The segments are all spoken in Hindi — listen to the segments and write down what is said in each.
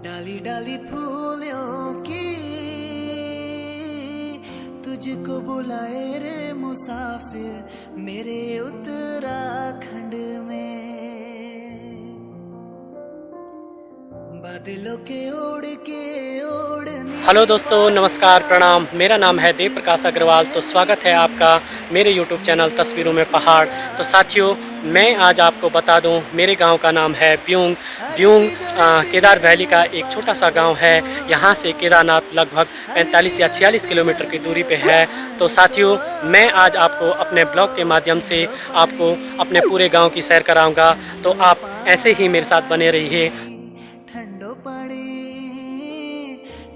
डाली डाली फूलों की तुझको बुलाए रे मुसाफिर मेरे उत्तराखंड में बादलों के ओढ़ के ओढ़नी। हेलो दोस्तों, नमस्कार, प्रणाम। मेरा नाम है देव प्रकाश अग्रवाल। तो स्वागत है आपका मेरे यूट्यूब चैनल तस्वीरों में पहाड़। तो साथियों, मैं आज आपको बता दूं, मेरे गांव का नाम है ब्यूंग। ब्यूंग केदार वैली का एक छोटा सा गांव है। यहां से केदारनाथ लगभग 45 या 46 किलोमीटर की दूरी पे है। तो साथियों, मैं आज आपको अपने ब्लॉग के माध्यम से आपको अपने पूरे गांव की सैर कराऊंगा। तो आप ऐसे ही मेरे साथ बने रहिए। ठंडो पानी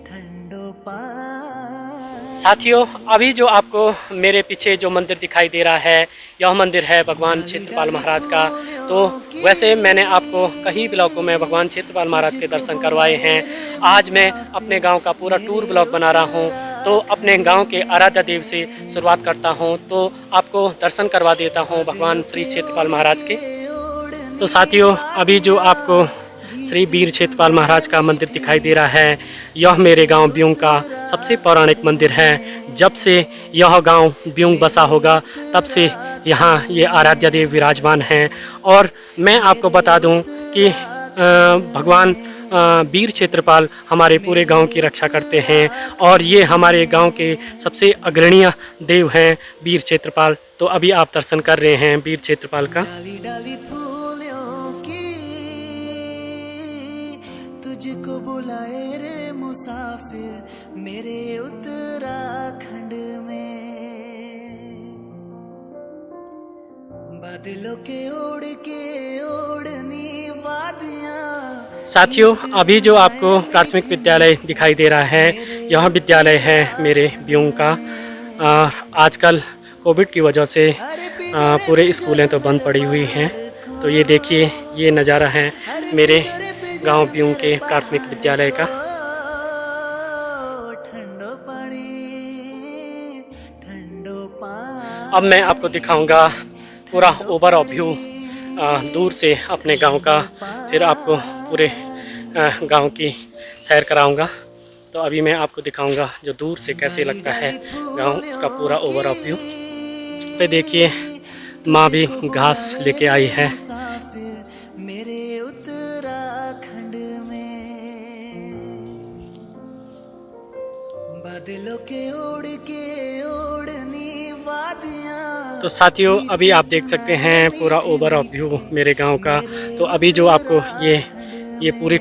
ठंडो पानी। साथियों, अभी जो आपको मेरे पीछे जो मंदिर दिखाई दे रहा है, यह मंदिर है भगवान क्षेत्रपाल महाराज का। तो वैसे मैंने आपको कई ब्लॉगों में भगवान क्षेत्रपाल महाराज के दर्शन करवाए हैं। आज मैं अपने गांव का पूरा टूर ब्लॉग बना रहा हूं। तो अपने गांव के आराध्य देव से शुरुआत करता हूं। तो आपको दर्शन करवा देता हूं भगवान श्री क्षेत्रपाल महाराज के। तो साथियों, अभी जो आपको श्री वीर क्षेत्रपाल महाराज का मंदिर दिखाई दे रहा है, यह मेरे गांव ब्यूंग का सबसे पौराणिक मंदिर है। जब से यह गांव ब्यूंग बसा होगा, तब से यहाँ ये आराध्य देव विराजमान हैं। और मैं आपको बता दूं कि भगवान वीर क्षेत्रपाल हमारे पूरे गांव की रक्षा करते हैं। और ये हमारे गांव के सबसे अग्रणीय देव हैं वीर क्षेत्रपाल। तो अभी आप दर्शन कर रहे हैं वीर क्षेत्रपाल का। डाली डाली फूलों की तुझको बुलाए रे मुसाफिर मेरे उत्तराखंड में बादलों के ओढ़ के ओढ़नी वादियां। साथियों, अभी जो आपको प्राथमिक विद्यालय दिखाई दे रहा है, यह विद्यालय है मेरे ब्यूंग का। आजकल कोविड की वजह से पूरे स्कूलें तो बंद पड़ी हुई हैं। तो ये देखिए, ये नज़ारा है मेरे गांव ब्यूंग के प्राथमिक विद्यालय का। ठंडो पानी ठंडो पानी। अब मैं आपको दिखाऊंगा पूरा ओवरऑल व्यू दूर से अपने गांव का। फिर आपको पूरे गांव की सैर कराऊंगा। तो अभी मैं आपको दिखाऊंगा जो दूर से कैसे लगता है गांव, उसका पूरा ओवरऑल व्यू। पे देखिए, माँ भी घास लेके आई है। मेरे उत्तराखंड में बादलों के ओढ़ के ओढ़नी वादियां। तो साथियों, अभी आप देख सकते हैं पूरा ओवरऑल व्यू मेरे गांव का। तो अभी जो आपको ये पूरी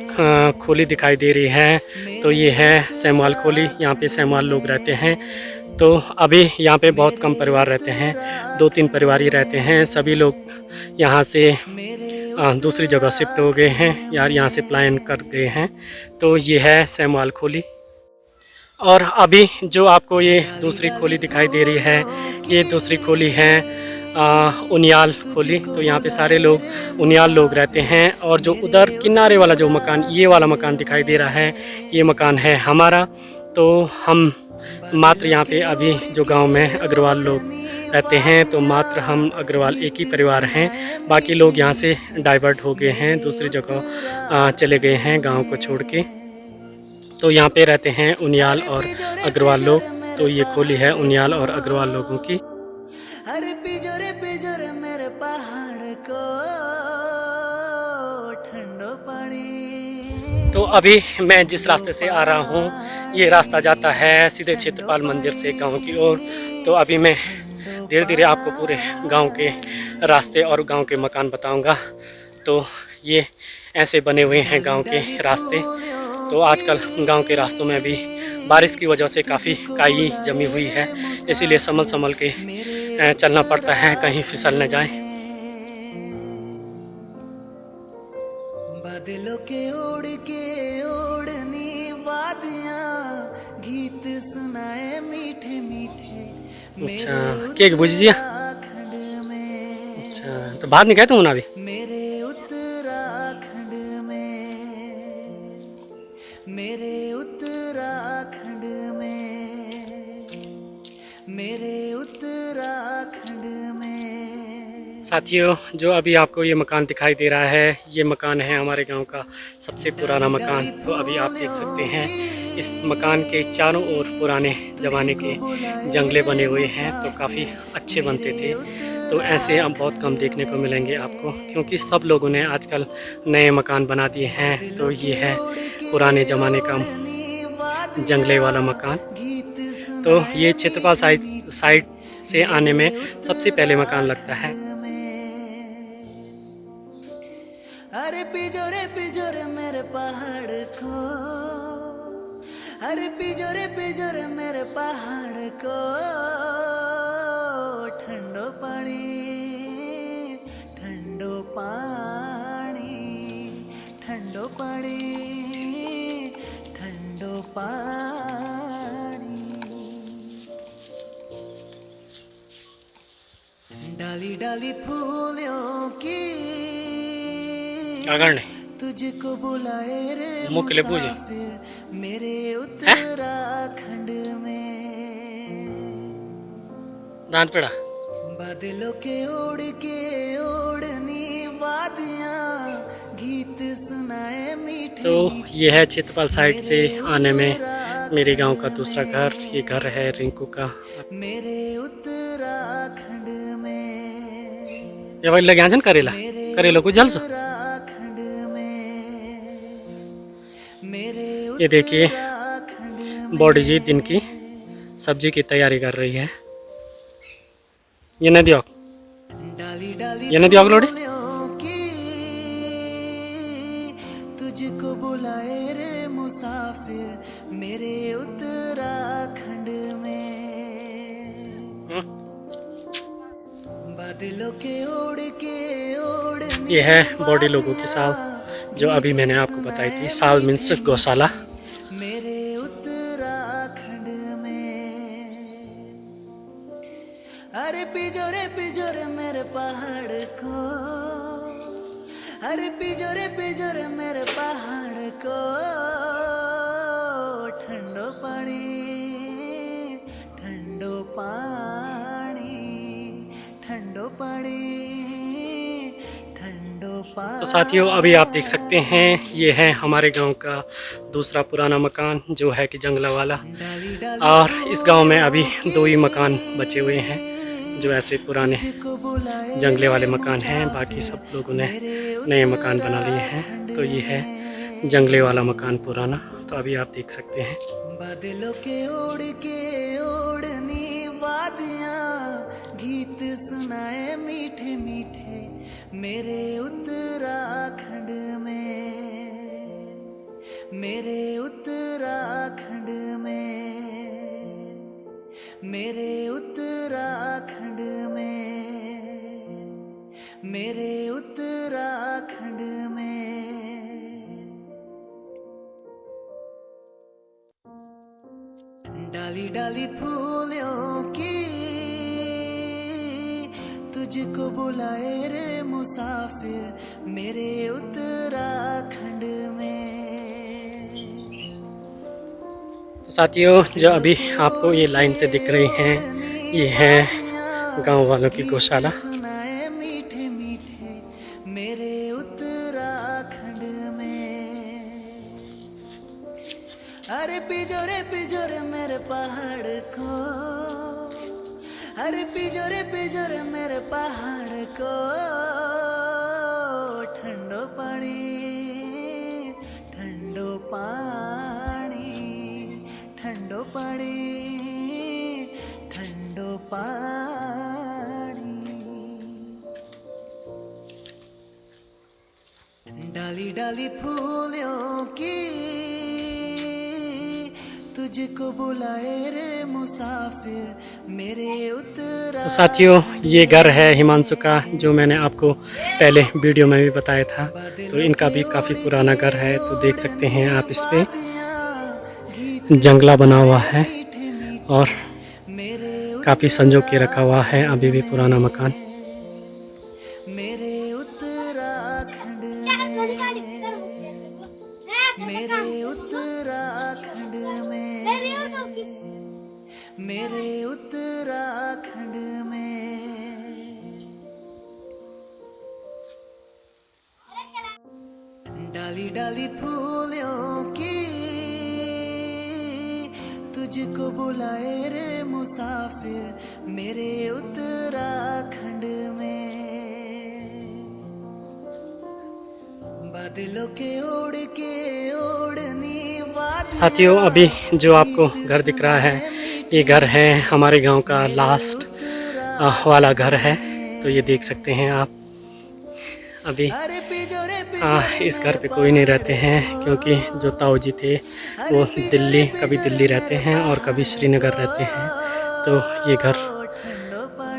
खोली दिखाई दे रही है, तो ये है सैमाल खोली। यहाँ पे सैमाल लोग रहते हैं। तो अभी यहाँ पे बहुत कम परिवार रहते हैं, 2-3 परिवार ही रहते हैं। सभी लोग यहाँ से दूसरी जगह शिफ्ट हो गए हैं, यार यहाँ से पलायन कर गए हैं। तो ये है सैमाल खोली। और अभी जो आपको ये दूसरी खोली दिखाई दे रही है, ये दूसरी खोली है उनियाल खोली। तो यहाँ पे सारे लोग उनियाल लोग रहते हैं। और जो उधर किनारे वाला जो मकान, ये वाला मकान दिखाई दे रहा है, ये मकान है हमारा। तो हम मात्र यहाँ पे अभी जो गांव में अग्रवाल लोग रहते हैं, तो मात्र हम अग्रवाल एक ही परिवार हैं। बाकी लोग यहाँ से डाइवर्ट हो गए हैं, दूसरी जगह चले गए हैं गांव को छोड़ के। तो यहाँ पे रहते हैं उनियाल और अग्रवाल लोग। तो ये खोली है उनियाल और अग्रवाल लोगों की। अरे पिजोरे मेरे पहाड़ को ठंडो पानी। तो अभी मैं जिस रास्ते से आ रहा हूँ, ये रास्ता जाता है सीधे क्षेत्रपाल मंदिर से गांव की ओर। तो अभी मैं धीरे धीरे आपको पूरे गांव के रास्ते और गांव के मकान बताऊंगा। तो ये ऐसे बने हुए हैं गांव के रास्ते। तो आजकल गांव के रास्तों में भी बारिश की वजह से काफ़ी काई जमी हुई है, इसीलिए संभल के चलना पड़ता है, कहीं फिसल न जाए। बादलों के ओढ़ के ओढ़नी वादियां गीत सुनाए मीठे मीठे। अच्छा, केक बुझिया। अच्छा, तो बाहर नहीं गए तुम ना अभी? मेरे उत्तराखंड में मेरे उत्तराखंड में मेरे उत्तराखंड में। साथियों, जो अभी आपको ये मकान दिखाई दे रहा है, ये मकान है हमारे गांव का सबसे पुराना मकान। तो अभी आप देख सकते हैं इस मकान के चारों ओर पुराने ज़माने के जंगले बने हुए हैं, तो काफ़ी अच्छे बनते थे। तो ऐसे अब बहुत कम देखने को मिलेंगे आपको, क्योंकि सब लोगों ने आजकल नए मकान बना दिए हैं। तो ये है पुराने ज़माने का जंगले वाला मकान। तो ये चित्रपाल साइड से आने में सबसे पहले मकान लगता है। अरे पिजोरे मेरे पहाड़ को, अरे पिजोरे मेरे पहाड़ को, ठंडो पानी ठंडो पानी ठंडो पानी ठंडो पानी। डाली डाली फूलों की तुझको बुलाए रे मुसाफिर मेरे उत्तराखंड में। दांत पड़ा बादलों के ओढ़नी वादियां गीत सुनाए मीठे। तो ये है चित्रपाल साइड से आने में मेरे गांव का दूसरा घर। ये घर है रिंकू का। मेरे उत्तराखंड में ये भाई लगे आजन करेलो को जल सो। ये देखिए बॉडी जी दिन की सब्जी की तैयारी कर रही है। ये नदी लोड़ी तुझको बुलाए रे मुसाफिर मेरे उत्तराखंड में। बादलों के ओढ़ ये है बॉडी लोगों की साल, जो अभी मैंने आपको बताई थी। साल मीन्स गौशाला। मेरे उत्तराखंड में। अरे पिजोरे मेरे पहाड़ को, अरे पिजोरे मेरे पहाड़ को, ठंडो पानी ठंडो पानी ठंडो पानी ठंडो पानी। तो साथियों, अभी आप देख सकते हैं ये है हमारे गांव का दूसरा पुराना मकान, जो है कि जंगला वाला। और इस गांव में अभी 2 ही मकान बचे हुए हैं जो ऐसे पुराने जंगले वाले मकान हैं। बाकी सब लोगों ने नए मकान बना लिए हैं। तो ये है जंगले वाला मकान पुराना। तो अभी आप देख सकते हैं। बादलों के ओढ़नी वादियां गीत सुनाए मीठे मीठे मेरे उत्तराखंड में। मेरे उत्तराखंड में। मेरे उत्तराखंड में। मेरे उत्तराखंड में। डाली डाली फूलों की तुझको बुलाए रे मुसाफिर मेरे उत्तराखंड में। तो साथियों, जो अभी आपको ये लाइन से दिख रही हैं, ये है गांव वालों की गौशाला। सुनाए मीठे मीठे मेरे उत्तराखंड में। अरे पिजोरे मेरे पहाड़ को, अरे पिजोरे मेरे पहाड़ को, ठंडो पानी ठंडो पानी ठंडो पानी ठंडो पानी। डाली डाली फूलों की तुझको बुलाए रे मुसाफिर मेरे उत्तराखंड। तो साथियों, ये घर है हिमांशु का, जो मैंने आपको पहले वीडियो में भी बताया था। तो इनका भी काफ़ी पुराना घर है। तो देख सकते हैं आप, इस पे जंगला बना हुआ है और काफ़ी संजो के रखा हुआ है अभी भी पुराना मकान। मेरे उत्तराखंड मेरे उत्तराखंड में। मेरे उत्तराखंड में। डाली डाली फूलों की तुझको बुलाए रे मुसाफिर मेरे उत्तराखंड में बादलों के ओढ़ के ओढ़नी साथियों, अभी जो आपको घर दिख रहा है ये घर है हमारे गांव का लास्ट वाला घर है। तो ये देख सकते हैं आप। अभी इस घर पे कोई नहीं रहते हैं क्योंकि जो ताऊ जी थे वो कभी दिल्ली रहते हैं और कभी श्रीनगर रहते हैं। तो ये घर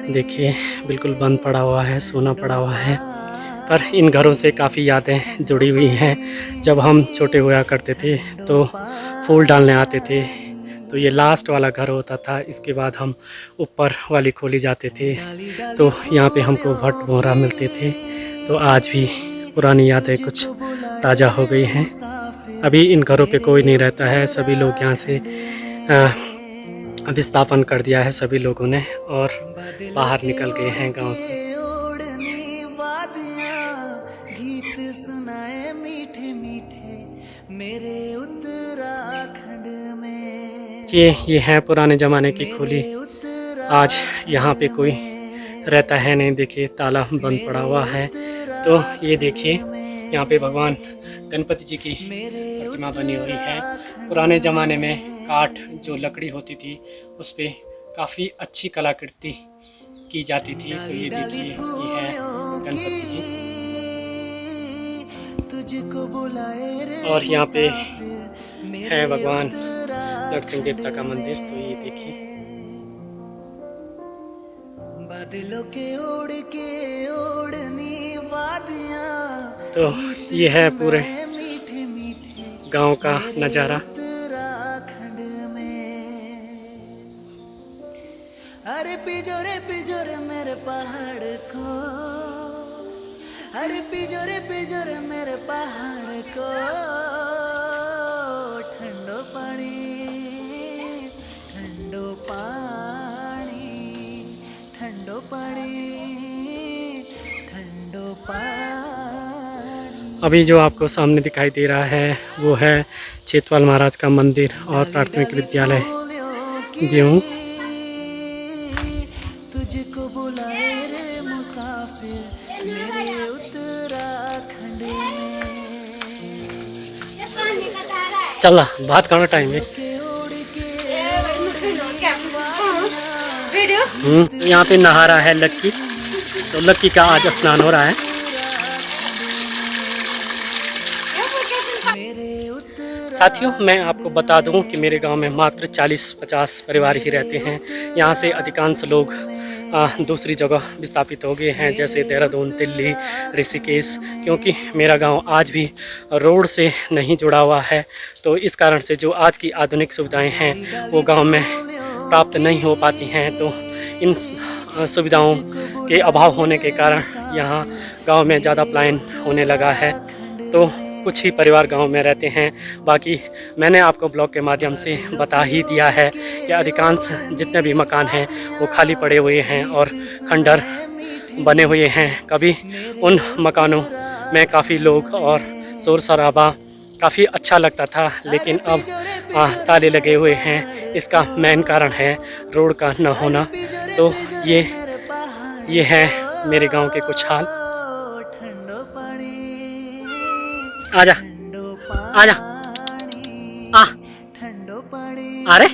देखिए बिल्कुल बंद पड़ा हुआ है, सोना पड़ा हुआ है। पर इन घरों से काफ़ी यादें जुड़ी हुई हैं। जब हम छोटे हुआ करते थे तो फूल डालने आते थे, तो ये लास्ट वाला घर होता था। इसके बाद हम ऊपर वाली खोली जाते थे तो यहाँ पे हमको भट भोरा मिलते थे। तो आज भी पुरानी यादें कुछ ताज़ा हो गई हैं। अभी इन घरों पे कोई नहीं रहता है, सभी लोग यहाँ से विस्थापन कर दिया है सभी लोगों ने और बाहर निकल गए हैं गांव से। गीत सुनाए मीठे मीठे मेरे उत्तराखंड में। ये है पुराने ज़माने की खोली। आज यहाँ पे कोई रहता है नहीं। देखिए ताला बंद पड़ा हुआ है। तो ये देखिए यहाँ पे भगवान गणपति जी की प्रतिमा बनी हुई है। पुराने ज़माने में काठ जो लकड़ी होती थी उस पर काफ़ी अच्छी कलाकृति की जाती थी। तो ये देखिए ये है गणपति जी और यहाँ पे है भगवान नरसिंह देवता का मंदिर। तो ये देखिए बादलों के ओढ़ के ओढ़नी वादियां। तो ये है पूरे गांव का नज़ारा। उत्तराखंड में अरे पिजोरे मेरे पहाड़ को, अरे पिजोरे मेरे पहाड़ को ठंडो पानी ठंडो पानी। अभी जो आपको सामने दिखाई दे रहा है वो है चेतवाल महाराज का मंदिर और प्राथमिक विद्यालय गेहूँ। तुझको बुलाए रे मुसाफिर मेरे उत्तराखंड में। चल बात करना टाइम है। यहाँ पे नहा रहा है लक्की। तो लक्की का आज स्नान हो रहा है। साथियों, मैं आपको बता दूं कि मेरे गांव में मात्र 40-50 परिवार ही रहते हैं। यहाँ से अधिकांश लोग दूसरी जगह विस्थापित हो गए हैं, जैसे देहरादून, दिल्ली, ऋषिकेश। क्योंकि मेरा गांव आज भी रोड से नहीं जुड़ा हुआ है, तो इस कारण से जो आज की आधुनिक सुविधाएं हैं वो गांव में प्राप्त नहीं हो पाती हैं। तो इन सुविधाओं के अभाव होने के कारण यहाँ गांव में ज़्यादा पलायन होने लगा है। तो कुछ ही परिवार गांव में रहते हैं। बाकी मैंने आपको ब्लॉग के माध्यम से बता ही दिया है कि अधिकांश जितने भी मकान हैं वो खाली पड़े हुए हैं और खंडर बने हुए हैं। कभी उन मकानों में काफ़ी लोग और शोर शराबा काफ़ी अच्छा लगता था, लेकिन अब ताले लगे हुए हैं। इसका मेन कारण है रोड का न होना। तो ये है मेरे गांव के कुछ हाल। आजा आजा आ अरे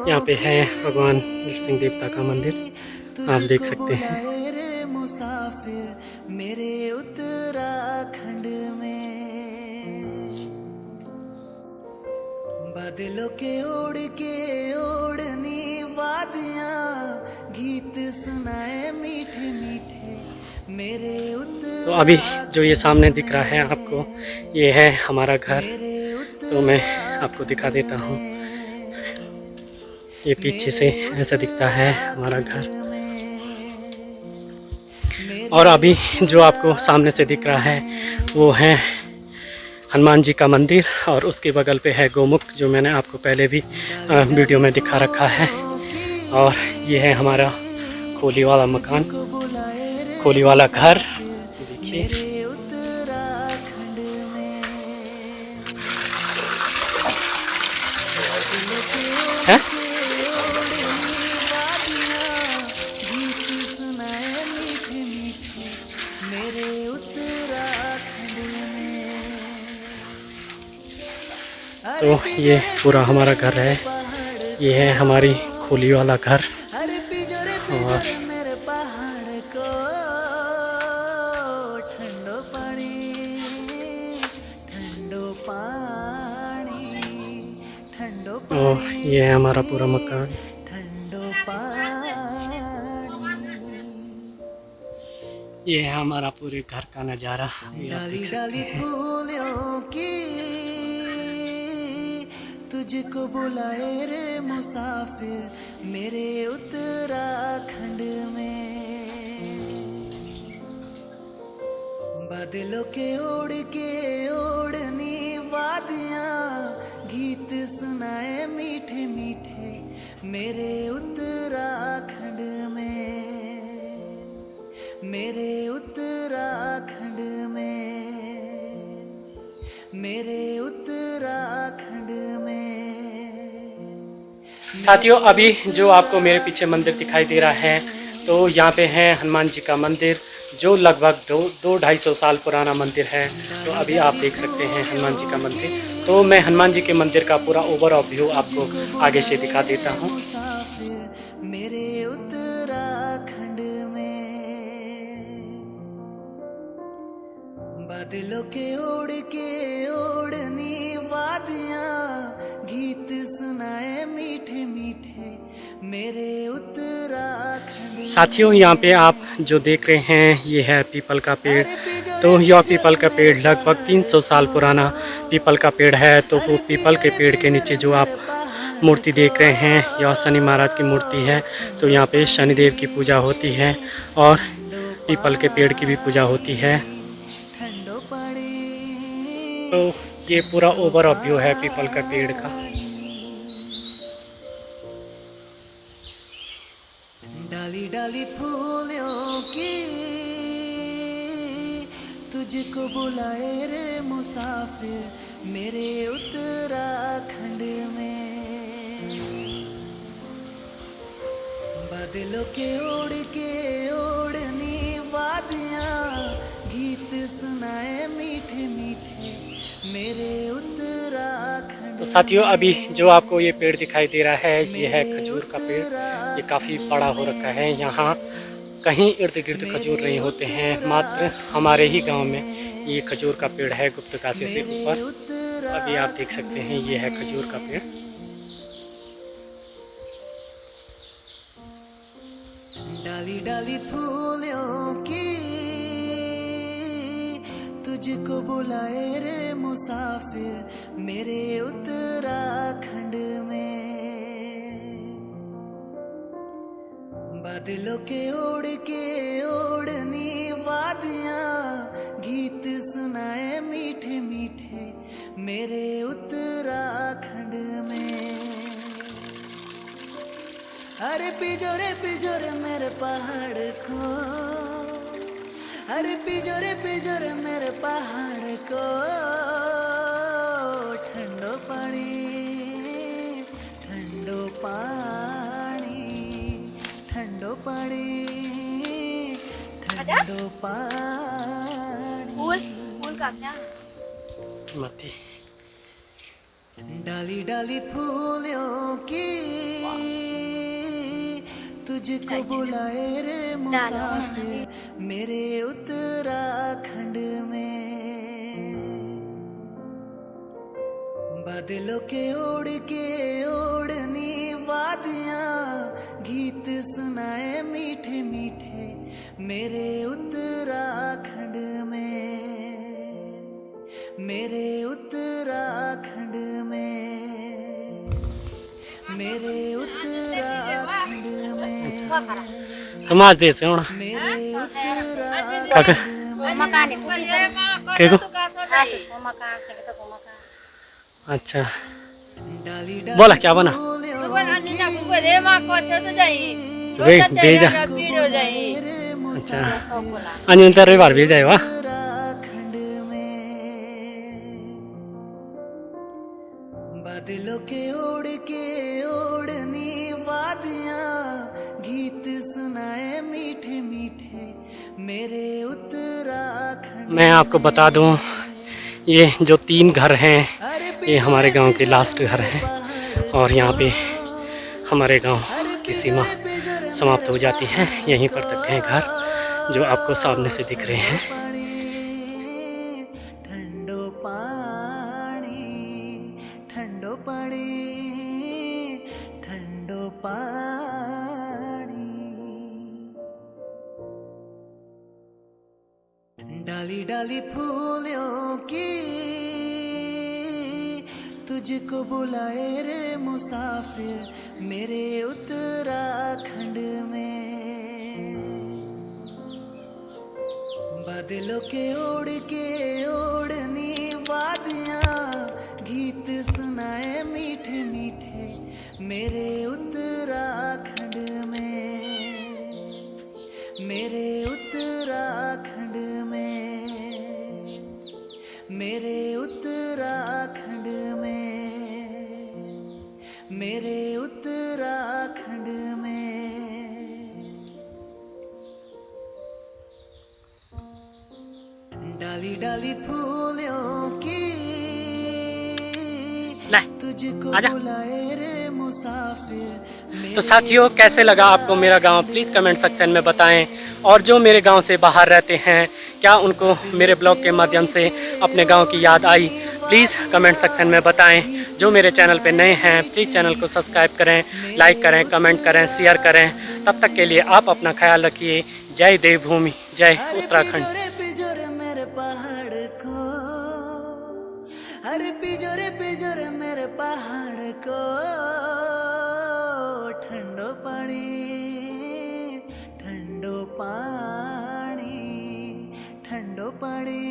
यहाँ पे है भगवान नरसिंह देवता का मंदिर, आप देख सकते हैं। मुसाफिर मेरे उत्तराखंड में बादलों के ओढ़ के ओढ़नी वादियां गीत सुनाए मीठे मीठे मेरे उत्तराखंड। तो अभी जो ये सामने दिख रहा है आपको, ये है हमारा घर। तो मैं आपको दिखा देता हूँ। ये पीछे से ऐसा दिखता है हमारा घर। और अभी जो आपको सामने से दिख रहा है वो है हनुमान जी का मंदिर और उसके बगल पे है गोमुख, जो मैंने आपको पहले भी वीडियो में दिखा रखा है। और ये है हमारा खोली वाला मकान, खोली वाला घर, देखिए। है तो ये पूरा हमारा घर है, ये है हमारी खोली वाला घर। और ये है हमारा पूरा मकान। ये है हमारा पूरे घर का नज़ारा। डाली डाली फूलों की तुझको बुलाए रे मुसाफिर मेरे उत्तराखंड में। बादलों के ओढ़ के ओढ़नी वादियां गीत सुनाए मीठे मीठे मेरे उत्तराखंड में, मेरे उत्तराखंड में, मेरे उत्तराखंड में। साथियों, अभी जो आपको मेरे पीछे मंदिर दिखाई दे रहा है, तो यहाँ पे है हनुमान जी का मंदिर, जो लगभग 200-250 साल पुराना मंदिर है। तो अभी आप देख सकते हैं हनुमान जी का मंदिर। तो मैं हनुमान जी के मंदिर का पूरा ओवरऑल व्यू आपको आगे से दिखा देता हूँ। मेरे उत्तराखंड में बादलों के ओढ़ के ओढ़नी वादियां गीत सुनाए मीठे मीठे मेरे उत्तराखंड। साथियों, यहाँ पे आप जो देख रहे हैं ये है पीपल का पेड़। तो यह पीपल का पेड़ लगभग 300 साल पुराना पीपल का पेड़ है। तो वो पीपल के पेड़ के नीचे जो आप मूर्ति देख रहे हैं, यह शनि महाराज की मूर्ति है। तो यहाँ पे शनिदेव की पूजा होती है और पीपल के पेड़ की भी पूजा होती है। तो ये पूरा ओवरऑल व्यू है पीपल का पेड़ का। डाली डाली फूलों की तुझको बुलाए रे मुसाफिर मेरे उत्तराखंड में। बादलों के ओढ़ के ओढ़नी वादियां गीत सुनाए मीठे मीठे मेरे उत्तराखंड। तो साथियों, अभी जो आपको ये पेड़ दिखाई दे रहा है, ये है खजूर का पेड़। ये काफ़ी बड़ा हो रखा है। यहाँ कहीं इर्द गिर्द खजूर नहीं होते हैं, मात्र हमारे ही गांव में ये खजूर का पेड़ है, गुप्तकाशी से ऊपर। अभी आप देख सकते हैं ये है खजूर का पेड़। डाली डाली फूलों की तुझको बुलाए रे मुसाफिर मेरे उत्तराखंड में। बादलों के ओढ़ के ओढ़नी वादियां गीत सुनाए मीठे मीठे मेरे उत्तराखंड में। अरे पिजोरे मेरे पहाड़ को, अरे पिजोरे मेरे पहाड़ को ठंडो पानी ठंडो पानी ठंडो पानी ठंडो पानी। फूल का क्या मती डाली डाली फूलों की तुझको बुलाए रे मुसाफिर मेरे उत्तराखंड में। बादलों के ओढ़ के ओढ़नी वादियां गीत सुनाए मीठे मीठे मेरे उत्तराखंड में, मेरे उत्तराखंड में, मेरे उत्तराखंड में, समाज देश है होना मेरे उत्तराखंड काका मकान केको Asus kumakain, sige to kumakain. अच्छा, बोला क्या बना? Bukan aninya bukan dia mak kau tu jadi. वे भेजा Video jadi. अच्छा Kau pula. अनि अंतर रविवार भेजा है वाह उत्तराखंड में बादलों के ओढ़नी वादियां गीत सुनाए मीठे मीठे मेरे उत्तराखंड मैं आपको बता दूं ये जो 3 घर हैं ये हमारे गांव के लास्ट घर हैं और यहाँ पे हमारे गांव की सीमा समाप्त हो जाती है। यहीं पर तक हैं घर जो आपको सामने से दिख रहे हैं। ठंडो पानी ठंडो पानी ठंडो पानी डाली डाली फूलों की तुझको बुलाए रे मुसाफिर मेरे उत्तराखंड में बादलों के ओढ़नी वादियां गीत सुनाए मीठे मीठे मेरे उत्तराखंड में मेरे उत्तराखंड में मेरे उत्तराखंड में मेरे उत्तराखंड में डाली डाली फूलों की ले, तुझको आजा। बुलाए रे मुसाफिर तो साथियों कैसे लगा आपको मेरा गांव प्लीज़ कमेंट सेक्शन में बताएं। और जो मेरे गांव से बाहर रहते हैं क्या उनको मेरे ब्लॉग के माध्यम से अपने गांव की याद आई प्लीज़ कमेंट सेक्शन में बताएं। जो मेरे चैनल पे नए हैं प्लीज़ चैनल को सब्सक्राइब करें, लाइक करें, कमेंट करें, शेयर करें। तब तक के लिए आप अपना ख्याल रखिए। जय देवभूमि, जय उत्तराखंड। पिजोरे मेरे पहाड़ को अरे पिजोरे मेरे पहाड़ को ठंडो पानी ठंडो पानी ठंडो पानी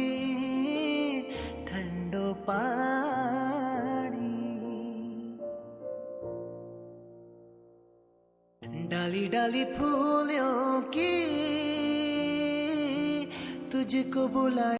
ठंडो पानी डाली डाली फूलों की तुझको बुलाए